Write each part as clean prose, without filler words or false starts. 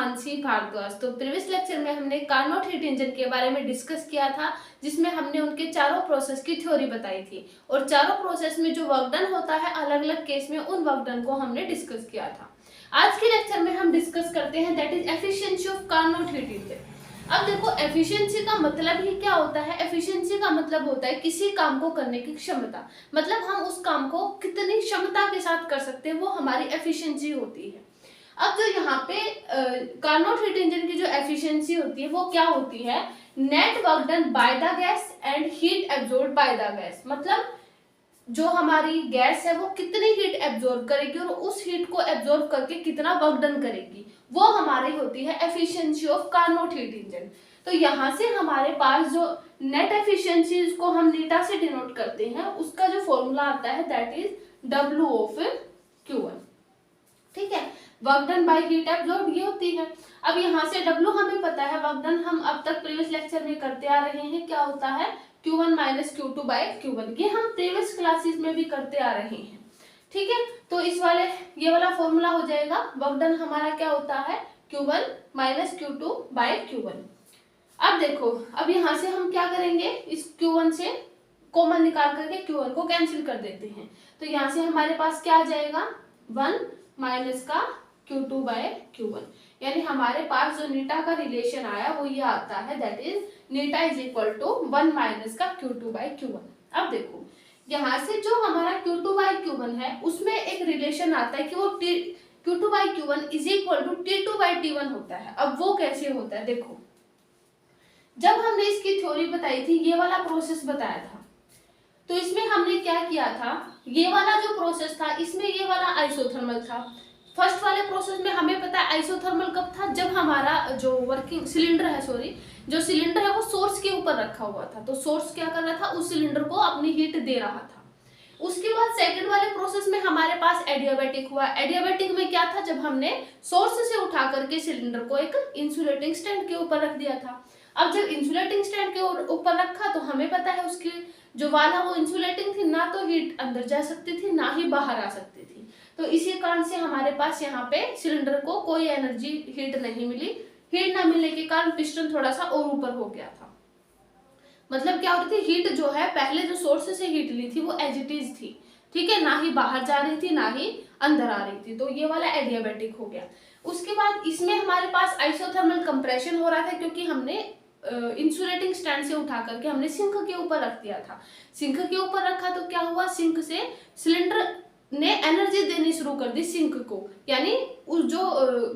मानसी भारद्वाज। तो previous lecture में हमने कार्नोट हीट इंजन के बारे में डिस्कस किया था, जिसमें हमने उनके चारों प्रोसेस की थ्योरी बताई थी और चारों प्रोसेस में जो वर्क डन होता है अलग अलग केस में उन वर्क डन को हमने डिस्कस किया था। आज के लेक्चर में हम डिस्कस करते हैं that is efficiency of Carnot heat engine. अब देखो एफिशिएंसी का मतलब ही क्या होता है। एफिशिएंसी का मतलब होता है किसी काम को करने की क्षमता, मतलब हम उस काम को कितनी क्षमता के साथ कर सकते हैं, वो हमारी एफिशिएंसी होती है। अब जो यहाँ पे कार्नोट हीट इंजन की जो एफिशिएंसी होती है वो क्या होती है, net work done by the gas and heat absorb by the gas. मतलब जो हमारी गैस है वो कितनी हीट एब्जॉर्ब करेगी और उस हीट को एब्जॉर्ब करके कितना वर्क डन करेगी, वो हमारी होती है efficiency of Carnot heat engine. तो यहाँ से हमारे पास जो नेट एफिशिएंसी को हम नीटा से डिनोट करते हैं, उसका जो फॉर्मूला आता है that is W of Q1। ठीक है, work done by heat absorb ये होती है। अब यहाँ से W हमें पता है, वर्क डन हम अब तक प्रीवियस लेक्चर में करते आ रहे हैं, क्या होता है Q1 minus Q2 by Q1। ये हम प्रीवियस क्लासेस में भी करते आ रहे हैं। ठीक है, तो इस वाले ये वाला फॉर्मूला हो जाएगा, वर्क डन हमारा क्या होता है Q1 minus Q2 by Q1। अब देखो, अब यहाँ से हम क्या करेंगे, इस Q1 से कॉमन निकाल करके Q1 को कैंसिल कर देते हैं। तो यहाँ से हमारे पास क्या आ जाएगा, 1 माइनस का Q2 बाय Q1, यानी हमारे पास जो नीटा का रिलेशन आया वो ये आता है that is eta is equal to 1 minus का Q2 बाय Q1। अब देखो यहाँ से जो हमारा Q2 बाय Q1 है उसमें एक रिलेशन आता है कि वो Q2 by Q1 is equal to T2 by T1 होता है। अब वो कैसे होता है, देखो जब हमने इसकी थ्योरी बताई थी, ये वाला प्रोसेस बताया था, तो इसमें हमने क्या किया था, ये वाला जो प्रोसेस था इसमें ये वाला आइसोथर्मल था। फर्स्ट वाले प्रोसेस में हमें पता है आइसोथर्मल कब था, जब हमारा जो वर्किंग सिलेंडर है, सॉरी जो सिलेंडर है वो सोर्स के ऊपर रखा हुआ था, तो सोर्स क्या कर रहा था, उस सिलेंडर को अपनी हीट दे रहा था। उसके बाद सेकंड वाले प्रोसेस में हमारे पास एडियाबैटिक हुआ। एडियाबैटिक में क्या था, जब हमने सोर्स से उठा करके सिलेंडर को एक इंसुलेटिंग स्टैंड के ऊपर रख दिया था। अब जब इंसुलेटिंग स्टैंड के ऊपर रखा तो हमें पता है उसकी जो वाल है वो इंसुलेटिंग थी, ना तो हीट अंदर जा सकती थी ना ही बाहर आ सकती थी। तो इसी कारण से हमारे पास यहाँ पे सिलेंडर को कोई एनर्जी हीट नहीं मिली। हीट ना मिलने के कारण पिस्टन थोड़ा सा और ऊपर हो गया था। मतलब क्या हो रही थी, हीट जो है पहले जो सोर्स से हीट ली थी वो एज इट इज थी। ठीक है, ना ही बाहर जा रही थी ना ही अंदर आ रही थी, तो ये वाला एडियाबैटिक हो गया। उसके बाद इसमें हमारे पास आइसोथर्मल कंप्रेशन हो रहा था, क्योंकि हमने इंसुलेटिंग स्टैंड से उठा करके हमने सिंक के ऊपर रख दिया था। सिंक के ऊपर रखा तो क्या हुआ, सिंक से सिलेंडर ने एनर्जी देनी शुरू कर दी सिंक को, यानी उस जो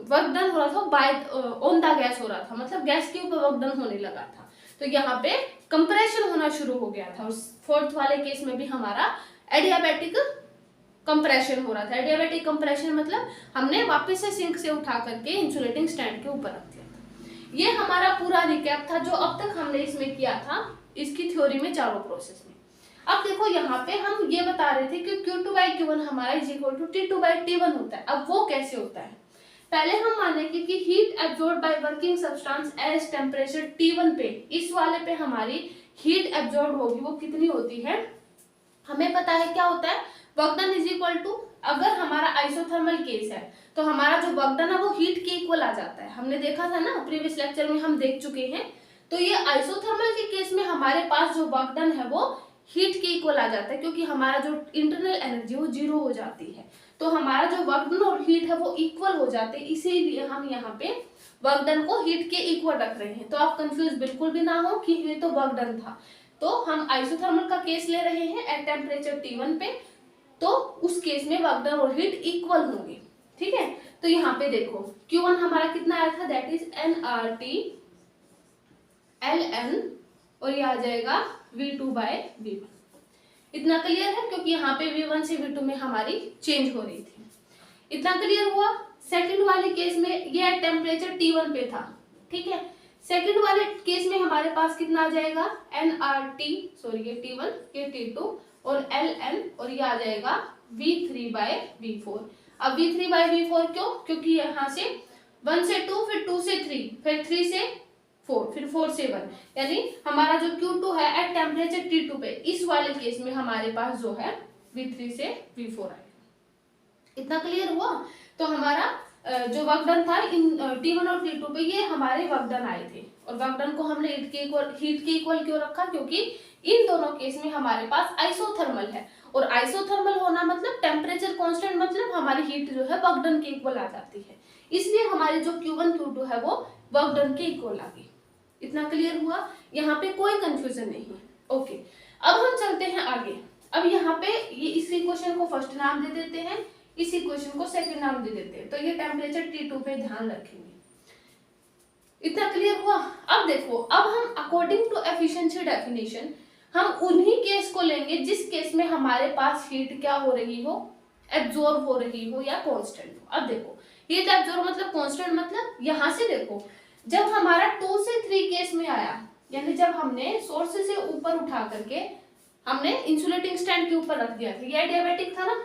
वर्क डन हो रहा था बाय ऑन द गैस हो रहा था, मतलब गैस के ऊपर वर्क डन होने लगा था। तो यहाँ पे कंप्रेशन होना शुरू हो गया था। और फोर्थ वाले केस में भी हमारा एडियाबैटिक कंप्रेशन हो रहा था। एडियाबैटिक कंप्रेशन मतलब हमने वापस से सिंक से उठा करके इंसुलेटिंग स्टैंड के ऊपर रख दिया था। ये हमारा पूरा रिकैप था जो अब तक हमने इसमें किया था, इसकी थ्योरी में चारों प्रोसेस में। अब देखो यहाँ पे हम ये बता रहे थे कि Q2 बाई Q1 हमारा is equal to T2 by T1 होता है। अब वो कैसे होता है, पहले हम मानेंगे कि heat absorb by working substance as temperature T1 पे, इस वाले पे हमारी हीट एब्जॉर्ब होगी, वो कितनी होती है हमें पता है क्या होता है, work done is equal to, अगर हमारा आइसोथर्मल केस है तो हमारा जो वर्क डन है वो हीट के इक्वल आ जाता है। हमने देखा था ना, प्रीवियस लेक्चर में हम देख चुके हैं। तो ये आइसोथर्मल के केस में हमारे पास जो वर्क डन है वो हीट के इक्वल आ जाता है, क्योंकि हमारा जो इंटरनल एनर्जी वो जीरो हो जाती है। तो हमारा जो वर्क डन और हीट है वो इक्वल हो जाते हैं, इसीलिए हम यहाँ पे वर्क डन को हीट के इक्वल रख रहे हैं। तो आप कंफ्यूज बिल्कुल भी ना हो कि ये तो वर्क डन था, तो हम आइसोथर्मल का केस ले रहे हैं एट टेम्परेचर T1 पे, तो उस केस में वर्क डन और हीट इक्वल होंगे। ठीक है, तो यहाँ पे देखो Q1 हमारा कितना आया था, दैट इज nRT ln, और ये आ जाएगा V2 बाय V1। इतना क्लियर है, क्योंकि यहाँ पे V1 से V2 में हमारी चेंज हो रही थी। इतना क्लियर हुआ। सेकंड वाले केस में ये टेम्परेचर T1 पे था। ठीक है, सेकंड वाले केस में हमारे पास कितना आ जाएगा, nRT, सॉरी ये T1 ये T2 और ln, और ये आ जाएगा V3 बाय V4। अब V3 बाय V4 क्यों, क्योंकि यहाँ से 1 से 2, फिर 2 से 3, फिर 3 से 4, फिर 4 से 1, यानी हमारा जो Q2 है एट टेम्परेचर T2 पे, इस वाले केस में हमारे पास जो है V3 से V4 आएगा। इतना क्लियर हुआ। तो हमारा जो वर्क डन था इन T1 और T2 पे, ये हमारे वर्क डन आए थे। और वर्क डन को हमने हीट के इक्वल क्यों रखा, क्योंकि इन दोनों केस में हमारे पास आइसोथर्मल है, और आइसोथर्मल होना मतलब टेम्परेचर कांस्टेंट, मतलब हमारी हीट जो है वर्क डन के इक्वल आ जाती है, इसलिए हमारी जो Q1 Q2 है वो वर्क डन के इक्वल आ गई। इतना क्लियर हुआ, यहाँ पे कोई कंफ्यूजन नहीं है। ओके, अब हम चलते हैं आगे। अब यहाँ पे ये इस इक्वेशन को फर्स्ट नाम दे देते हैं, इस इक्वेशन को सेकंड नाम दे देते हैं, तो ये टेम्परेचर T2 पे ध्यान रखेंगे। इतना क्लियर हुआ। अब देखो, अब हम अकॉर्डिंग टू एफिशिएंसी डेफिनेशन हम उन्हीं केस को लेंगे जिस केस में हमारे पास हीट क्या हो रही हो, एब्जॉर्ब हो रही हो या कांस्टेंट हो। अब देखो, हीट एब्जॉर्ब मतलब कांस्टेंट, मतलब यहां से देखो, जब हमारा 2 से 3 केस में आया, यानी जब हमने सोर्स से ऊपर उठा करके हमने इंसुलेटिंग स्टैंड के ऊपर रख दिया था, ये एडियाबैटिक था ना।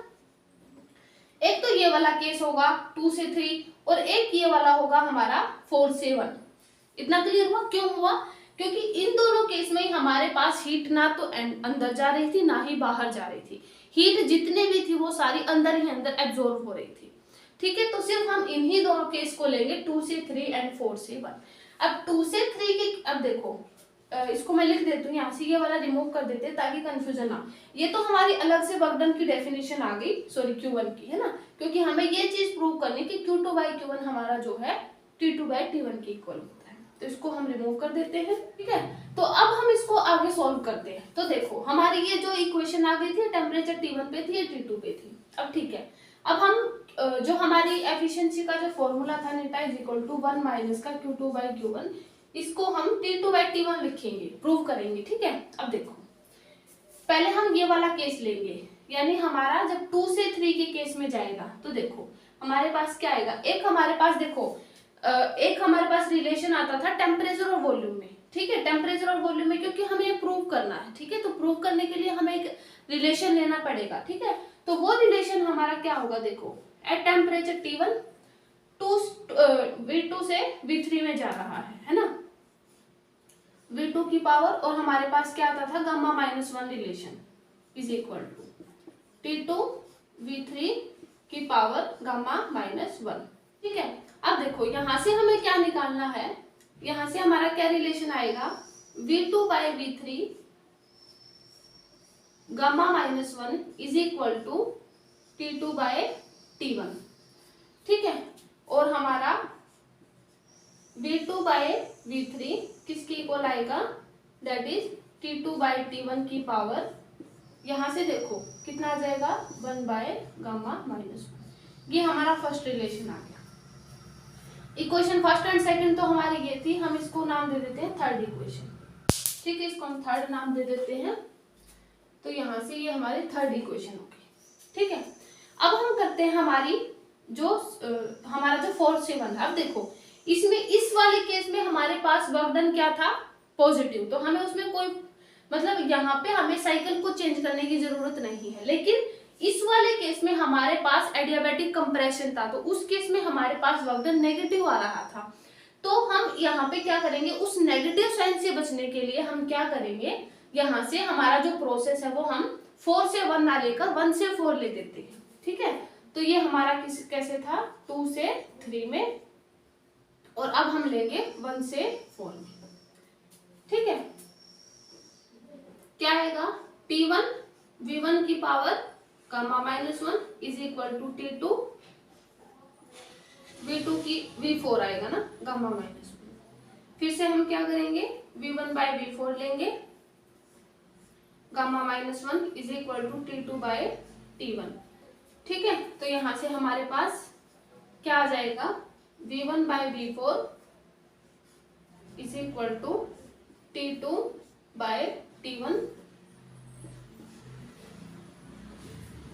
एक तो ये वाला केस होगा 2 से 3, और एक ये वाला होगा हमारा 4 से 1। इतना क्लियर हुआ? क्यों हुआ? क्योंकि इन दोनों केस में हमारे पास हीट ना तो अंदर जा रही थी ना ही बाहर जा रही थी, हीट जितने भी थी वो सारी अंदर ही अंदर एब्जॉर्ब हो रही थी। ठीक है, तो सिर्फ हम इन्हीं दोनों केस को लेंगे, 2 से 3 एंड 4 से 1। अब 2 से 3 के, अब देखो इसको मैं लिख देती हूँ, यहाँ से ये वाला रिमूव कर देते हैं ताकि कंफ्यूजन ना। ये तो हमारी अलग से वर्क डन की डेफिनेशन आ गई, सॉरी Q1 की, है ना, क्योंकि हमें ये चीज प्रूव करनी कि Q2 by Q1 हमारा जो है T2 by T1 के इक्वल होता है, तो इसको हम रिमूव कर देते हैं। ठीक है, तो अब हम इसको आगे सॉल्व करते हैं। तो देखो, हमारी ये जो इक्वेशन आ गई थी, टेम्परेचर T1 पे थी, ये T2 पे थी। अब ठीक है, अब हम जो हमारी एफिशिएंसी का जो फॉर्मूला था, नेटा इज इक्वल टू 1 माइनस का Q2 by Q1, इसको हम T2 by T1 लिखेंगे, प्रूव करेंगे। ठीक है, अब देखो, पहले हम ये वाला केस लेंगे, यानी हमारा जब 2 से 3 के केस में जाएगा, तो देखो हमारे पास क्या आएगा, एक हमारे पास देखो एक हमारे पास रिलेशन आता था टेम्परेचर और वॉल्यूम में। ठीक है, टेम्परेचर और वॉल्यूम में, क्योंकि हमें ये प्रूव करना है। ठीक है, तो प्रूव करने के लिए हमें एक रिलेशन लेना पड़ेगा। ठीक है, तो वो रिलेशन हमारा क्या होगा, देखो एट टेम्परेचर T1 V2 से V3 में जा रहा है ना, V2 की पावर, और हमारे पास क्या आता था, gamma -1 relation is equal to T2 V3 की पावर गामा -1। ठीक है, अब देखो यहां से हमें क्या निकालना है, यहां से हमारा क्या रिलेशन आएगा, V2 by V3 gamma -1 is equal to T2 by T1। ठीक है, और हमारा V2 by V3 किसके इक्वल आएगा, that is T2 by T1 की पावर, यहां से देखो कितना आ जाएगा, 1 by गामा -1। ये हमारा फर्स्ट रिलेशन आ गया। इक्वेशन फर्स्ट एंड सेकंड तो हमारी ये थी, हम इसको नाम दे देते हैं थर्ड इक्वेशन। ठीक है, इसको हम थर्ड नाम दे देते हैं, तो यहां से ये हमारी थर्ड इक्वेशन होगी। ठीक है, अब हम करते हैं हमारी जो हमारा जो 4 से 1। अब देखो, इसमें इस वाले केस में हमारे पास वर्क डन क्या था, पॉजिटिव, तो हमें उसमें कोई मतलब यहाँ पे हमें साइकिल को चेंज करने की जरूरत नहीं है। लेकिन इस वाले केस में हमारे पास एडियाबैटिक कंप्रेशन था, तो उस केस में हमारे पास वर्क डन नेगेटिव आ रहा था। तो हम यहाँ पे क्या करेंगे, उस नेगेटिव साइन से बचने के लिए हम क्या करेंगे, यहाँ से हमारा जो प्रोसेस है वो हम 4 से 1 ना लेकर 1 से 4 ले देते हैं। ठीक है, तो ये हमारा कैसे था, 2 से 3 में, और अब हम लेंगे 1 से 4 में। ठीक है, क्या आएगा, T1 V1 की power gamma -1 is equal to T2 V2 की V4 आएगा ना, गामा -1। फिर से हम क्या करेंगे, V1 by V4 लेंगे, gamma -1 is equal to T2 by T1। ठीक है, तो यहां से हमारे पास क्या आ जाएगा, V1 by V4 is equal to T2 by T1।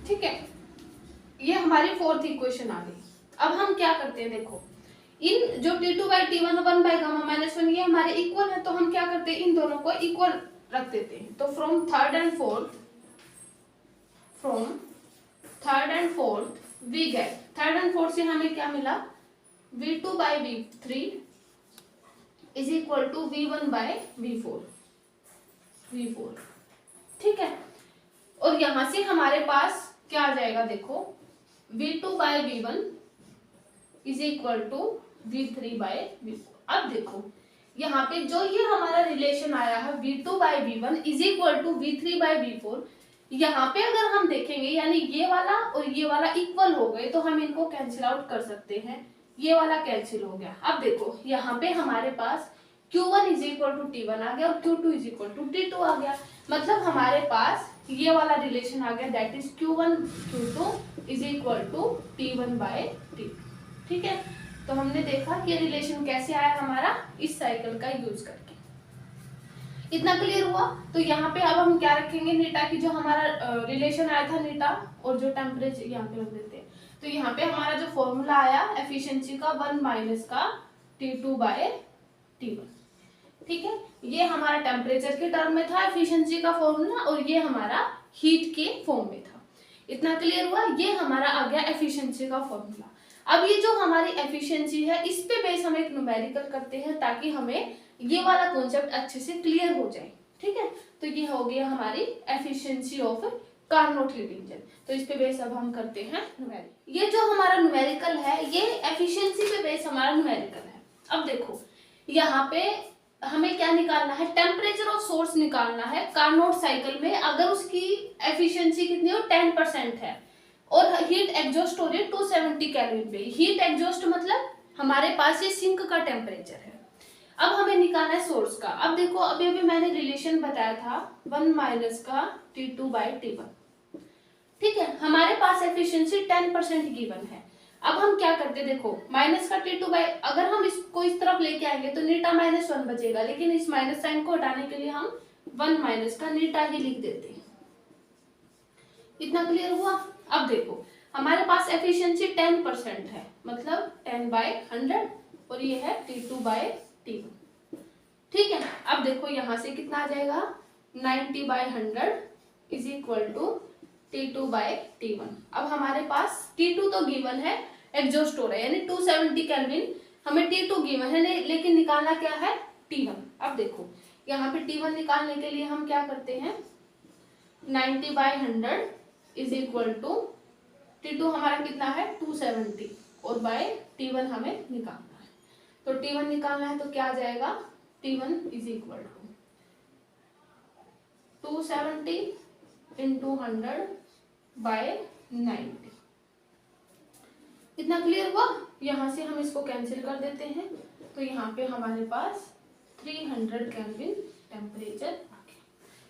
ठीक है, ये हमारी फोर्थ इक्वेशन आ गई। अब हम क्या करते हैं, देखो इन जो T2 by T1 1 by gamma -1 ये हमारे इक्वल है, तो हम क्या करते हैं, इन दोनों को इक्वल रख देते हैं। तो from third and fourth we get, third and fourth से हमें क्या मिला, V2 by V3 is equal to V1 by V4। ठीक है, और यहां से हमारे पास क्या आ जाएगा, देखो V2 by V1 is equal to V3/V4। अब देखो यहाँ पे जो ये हमारा रिलेशन आया है V2/V1 is equal to V3/V4, यहाँ पे अगर हम देखेंगे यानी ये वाला और ये वाला इक्वल हो गए तो हम इनको कैंसिल आउट कर सकते हैं। ये वाला कैंसिल हो गया। अब देखो यहाँ पे हमारे पास Q1 is equal to T1 आ गया और Q2 is equal to T2 आ गया। मतलब हमारे पास ये वाला रिलेशन आ गया, that is Q1 Q2 is equal to T1/T2। ठीक है, तो हमने देखा कि रिलेशन कैसे आया हमारा, इस साइकिल का यूज करके। इतना क्लियर हुआ। तो यहाँ पे अब हम क्या रखेंगे, नीटा की जो हमारा रिलेशन आया था नीटा और जो टेम्परेचर यहाँ पे रख देते हैं। तो यहाँ पे हमारा जो फॉर्मूला आया एफिशिएंसी का 1 माइनस का T2/T1। ठीक है, ये हमारा टेम्परेचर के टर्म में था एफिशिएंसी का फॉर्मूला और ये हमारा हीट के फॉर्म में था। इतना क्लियर हुआ। ये हमारा आ गया एफिशिएंसी का फॉर्मूला। अब ये जो हमारी एफिशिएंसी है इस पे बेस हम एक न्यूमेरिकल करते हैं ताकि हमें ये वाला कॉन्सेप्ट अच्छे से क्लियर हो जाए। ठीक है, तो ये हो गया हमारी efficiency of Carnot heat engine. तो इस पे बेस अब हम करते हैं न्यूमेरिकल। ये जो हमारा न्यूमेरिकल है ये एफिशिएंसी पे बेस हमारा न्यूमेरिकल है। अब देखो यहाँ पे हमें क्या निकालना है, टेम्परेचर ऑफ सोर्स निकालना है कार्नोट साइकिल में। अगर उसकी एफिशिएंसी कितनी हो 10% है और हीट एग्जॉस्ट हो रही है 270 केल्विन पे। हीट एग्जॉस्ट मतलब हमारे पास ये सिंक का टेम्परेचर है। अब हमें निकालना है सोर्स का। अब देखो अभी अभी मैंने रिलेशन बताया था 1 माइनस का T2/T1। ठीक है, हमारे पास एफिशिएंसी 10% गिवन है। अब हम क्या करते हैं, देखो माइनस का T2 अगर हम इसको इस तरफ लेके आएंगे तो नीटा -1 बचेगा, लेकिन इस माइनस साइन को हटाने के लिए हम 1 माइनस का नीटा ही लिख देते हैं। इतना क्लियर हुआ। अब देखो हमारे पास एफिशिएंसी 10% है, मतलब 10/100 और ये है T2/T1। ठीक है, अब देखो यहाँ से कितना आ जाएगा 90/100 इज इक्वल टू T2/T1। अब हमारे पास T2 तो गिवन है, एग्जॉस्ट हो रहा है यानी 270 केल्विन। हमें T2 गिवन है लेकिन निकालना क्या है T1। अब देखो यहाँ पे T1 निकालने के लिए हम क्या करते हैं 90/100 इज इक्वल टू T2 हमारा कितना है 270 और बाय T1 हमें निकालना है। तो T1 निकालना है तो क्या आ जाएगा T1 is equal to 270 into 100/90। इतना क्लियर हुआ। यहाँ से हम इसको कैंसिल कर देते हैं तो यहाँ पे हमारे पास 300 केल्विन टेम्परेचर आ गया।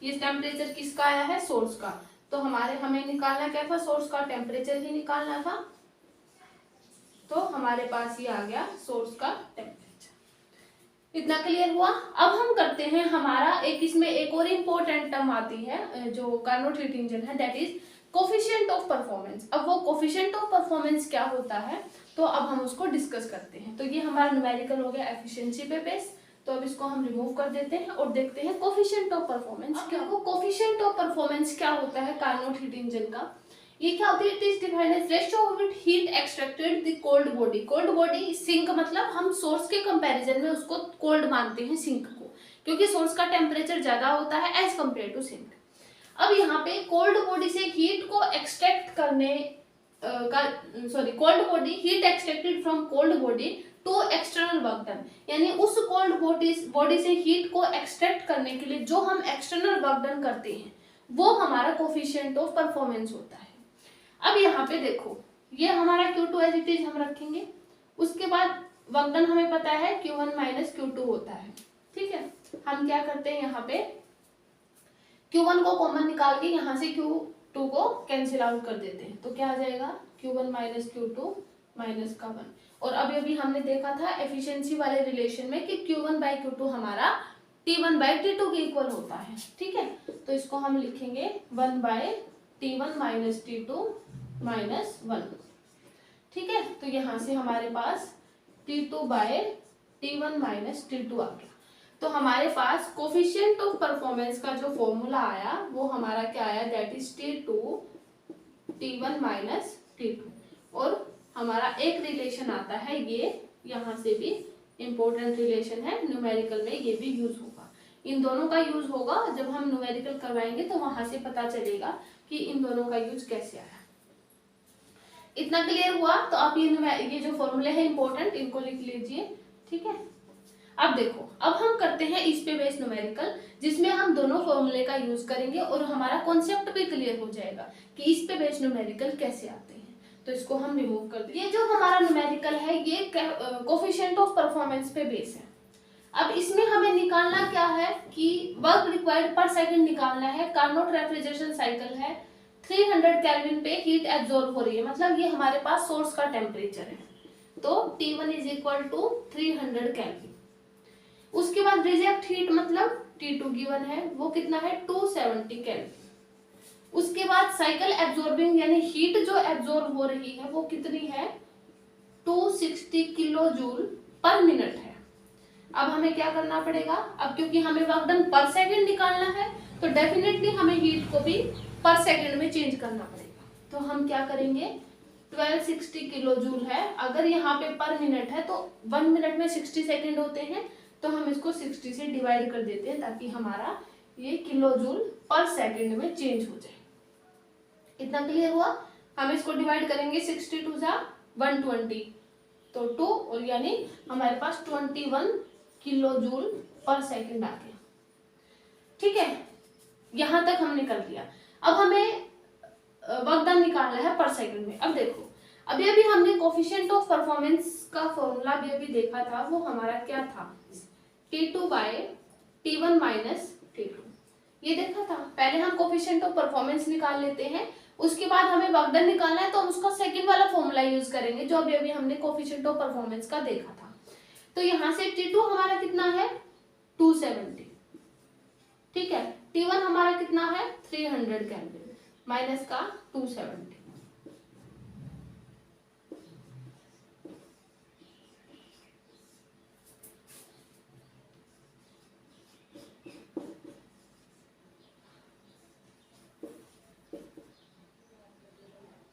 ये टेम्परेचर किसका आया है, सोर्स का। तो हमें निकालना क्या था, सोर्स का टेम्परेचर ही निकालना था। तो हमारे पास ये आ गया सोर्स का टेम्परेचर। इतना क्लियर हुआ। अब हम करते हैं हमारा इसमें एक और इम्पोर्टेंट टर्म आती है जो कार्नोट हीट इंजन है, that is coefficient of performance. अब वो कोफिशिएंट ऑफ परफॉर्मेंस क्या होता है तो अब हम उसको डिस्कस करते हैं। तो ये हमारा न्यूमेरिकल हो गया एफिशिएंसी पे बेस। तो अब इसको हम रिमूव कर देते हैं और देखते हैं कोफिशिएंट ऑफ परफॉर्मेंस क्या हो। कोफिशिएंट ऑफ परफॉर्मेंस क्या होता है कार्नोट हीट इंजन का, ये क्या होती है, it is defined as ratio of heat extracted the cold body. Cold body sink मतलब हम सोर्स के कंपैरिजन में उसको कोल्ड मानते हैं सिंक को, क्योंकि सोर्स का टेम्परेचर ज्यादा होता है एज कम्पेयर टू सिंक। अब यहाँ पे कोल्ड बॉडी से हीट को एक्सट्रैक्ट करने cold body heat extracted from cold body to external work done, यानी उस कोल्ड बॉडी से हीट को एक्सट्रैक्ट करने के लिए जो हम एक्सटर्नल वर्क डन करते हैं वो हमारा कोफिशिएंट ऑफ परफॉर्मेंस होता है। अब यहाँ पे देखो ये हमारा Q2 एज इट इज हम रखेंगे, उसके बाद वर्क डन हमें पता है Q1 माइनस Q2 होता है। ठीक है, हम क्या करते हैं यहाँ पे Q1 को कॉमन निकाल के यहाँ से Q2 को कैंसिल आउट कर देते हैं। तो क्या आ जाएगा Q1 माइनस Q2 माइनस का 1। और अभी हमने देखा था एफिशिएंसी वाले रिलेशन में कि Q1/Q2 हमारा T1/T2 के इक्वल होता है। ठीक है, तो इसको हम लिखेंगे 1/T1 माइनस T2 माइनस 1। ठीक है, तो यहाँ से हमारे पास T2/T1 माइनस T2 आ गया। तो हमारे पास कोफिशिएंट ऑफ परफॉर्मेंस का जो फॉर्मूला आया वो हमारा क्या आया, that is T1 minus T2। और हमारा एक रिलेशन आता है, ये यहाँ से भी इम्पोर्टेंट रिलेशन है, न्यूमेरिकल में ये भी यूज होगा। इन दोनों का यूज होगा जब हम न्यूमेरिकल करवाएंगे तो वहां से पता चलेगा कि इन दोनों का यूज कैसे आया। इतना क्लियर हुआ? तो आप ये जो फॉर्मूले हैं इंपॉर्टेंट, इनको लिख लीजिए, ठीक है। अब देखो, अब हम करते हैं इस पे बेस्ड न्यूमेरिकल, जिसमें हम दोनों फॉर्मूले का यूज करेंगे और हमारा कॉन्सेप्ट भी क्लियर हो जाएगा कि इस पे बेस्ड न्यूमेरिकल कैसे आते हैं। तो इसको हम रिमूव कर देंगे। ये जो हमारा न्यूमेरिकल है ये कोफिशिएंट ऑफ परफॉर्मेंस पे बेस है। अब इसमें हमें निकालना क्या है कि वर्क रिक्वायर्ड पर सेकंड निकालना है। कार्नोट रेफ्रिजरेशन साइकिल है, 300 केल्विन पे हीट एब्जॉर्ब हो रही है, मतलब ये हमारे पास सोर्स का टेम्परेचर है। तो T1 is equal to 300 kelvin. उसके बाद रिजेक्ट हीट मतलब T2 गिवन है, वो कितना है 270 केल्विन। उसके बाद साइकिल एब्जॉर्बिंग यानी हीट जो एब्जॉर्ब हो रही है वो कितनी है 260 किलो जूल पर मिनट है। अब हमें क्या करना पड़ेगा, अब क्योंकि हमें वर्क डन पर सेकंड निकालना है तो डेफिनेटली हमें हीट को भी पर सेकंड में चेंज करना पड़ेगा। तो हम क्या करेंगे, 1260 किलो जूल है, अगर यहाँ पे पर मिनट है तो 1 मिनट में 60 सेकंड होते हैं, तो हम इसको 60 से डिवाइड कर देते हैं ताकि हमारा ये किलो जूल पर सेकंड में चेंज हो जाए। इतना क्लियर हुआ? हम इसको डिवाइड करेंगे 60 टू 120, तो 2 और यानी हमारे पास 21 किलो जूल पर सेकंड आ गया। ठीक है, यहां तक हमने कर लिया। अब हमें वर्क डन निकालना है पर सेकंड में। अब देखो, अभी हमने कोफिशिएंट ऑफ परफॉर्मेंस का फॉर्मूला अभी देखा था, वो हमारा क्या था T2 by T1 minus T2, ये देखा था। पहले हम कोफिशिएंट ऑफ परफॉर्मेंस निकाल लेते हैं, उसके बाद हमें वर्क डन निकालना है तो हम उसका सेकंड वाला फॉर्मूला यूज करेंगे जो अभी हमने कोफिशिएंट ऑफ परफॉर्मेंस का देखा था। तो यहाँ से T2 हमारा कितना है 270, ठीक है। T1 हमारा कितना है 300 केल्विन माइनस का 270।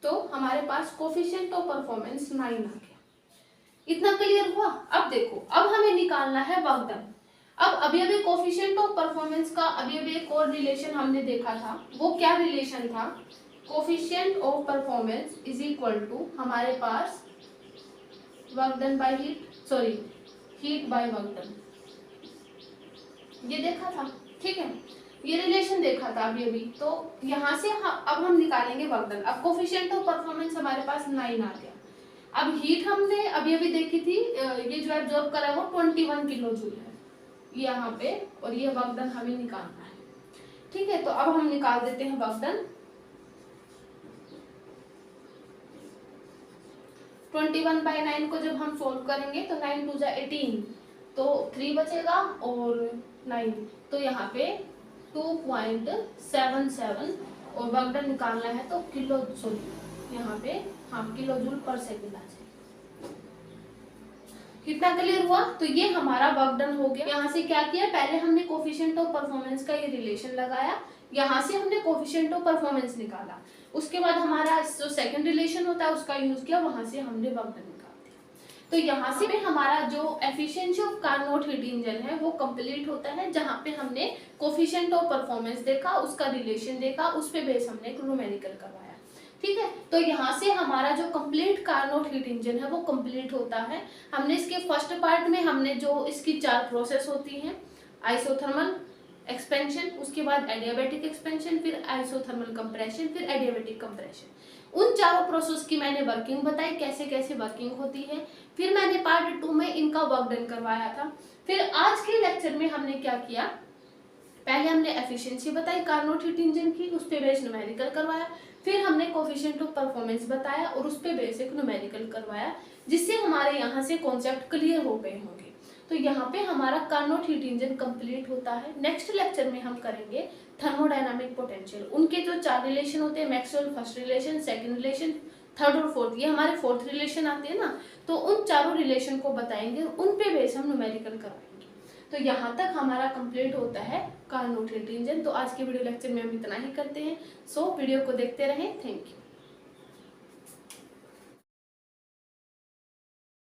तो हमारे पास कोफिशिएंट ऑफ परफॉर्मेंस 9 आ गया। इतना क्लियर हुआ? अब देखो, अब हमें निकालना है वर्क डन। अब अभी कोफिशिएंट ऑफ परफॉर्मेंस का अभी एक और रिलेशन हमने देखा था, वो क्या रिलेशन था, coefficient of performance is equal to हमारे पास work done by heat, sorry heat by work done, ये देखा था, ठीक है। ये रिलेशन देखा था अभी तो यहाँ से अब हम निकालेंगे वर्क डन। अब कोफिशिएंट ऑफ परफॉर्मेंस हमारे पास 9 आ गया। अब हीट हमने अभी देखी थी, ये जो एब्जॉर्ब करा है वो 21 किलो जूल है यहाँ पे, और ये वर्क डन हमें निकालना है, ठीक है। तो अब हम निकाल देते हैं वर्क डन। 21/9 को जब हम सोल्व करेंगे तो 9 2 18, तो 3 बचेगा और 9, तो यहाँ पे 2.77 और वर्क डन निकालना है तो किलो, सॉरी यहाँ पे हाँ किलो जूल पर सेकंड आ जाए। कितना क्लियर हुआ? तो ये हमारा वर्क डन हो गया। यहाँ से क्या किया, पहले हमने कोफिशिएंट ऑफ परफॉर्मेंस का ये रिलेशन लगाया, यहाँ से हमने कोफिशिएंट ऑफ परफॉर्मेंस निकाला, उसके बाद हमारा जो सेकंड रिलेशन होता है उसका यूज किया, वहां से हमने वर्क डन निकाल दिया। तो यहाँ से हमारा जो efficiency of Carnot heat engine है वो कंप्लीट होता है, जहाँ पे हमने कोफिशिएंट ऑफ परफॉर्मेंस देखा, उसका रिलेशन देखा, उस पे बेस हमने एक न्यूमेरिकल करवाया, ठीक है। तो यहाँ से हमारा जो कंप्लीट कार्नोट हीट इंजन है वो कंप्लीट होता है। हमने इसके फर्स्ट पार्ट में हमने जो इसकी 4 प्रोसेस होती हैं, आइसोथर्मल एक्सपेंशन, उसके बाद एडियाबैटिक एक्सपेंशन, फिर आइसोथर्मल कंप्रेशन, फिर एडियाबैटिक कंप्रेशन, उन चारों प्रोसेस की मैंने वर्किंग बताई, कैसे कैसे वर्किंग होती है। फिर मैंने पार्ट 2 में इनका वर्क डन करवाया था। फिर आज के लेक्चर में हमने क्या किया, पहले हमने एफिशिएंसी बताई कार्नोट हीट इंजन की, उस पे बेस न्यूमेरिकल करवाया, फिर हमने कोफिशिएंट ऑफ परफॉर्मेंस बताया और उस पे बेसिक न्यूमेरिकल करवाया, जिससे हमारे यहाँ से कॉन्सेप्ट क्लियर हो गए होंगे। तो यहाँ पे हमारा कार्नोट हीट इंजन कंप्लीट होता है। नेक्स्ट लेक्चर में हम करेंगे थर्मोडायनामिक पोटेंशियल, उनके जो 4 रिलेशन होते हैं, Maxwell first relation, second relation, third और फोर्थ, ये हमारे फोर्थ रिलेशन आते हैं ना, तो उन चारों रिलेशन को बताएंगे, उन पे बेस हम न्यूमेरिकल करवाएंगे। तो यहाँ तक हमारा कंप्लीट होता है कार्नोट हीट इंजन। तो आज के वीडियो लेक्चर में हम इतना ही करते हैं। सो वीडियो को देखते रहें, थैंक यू।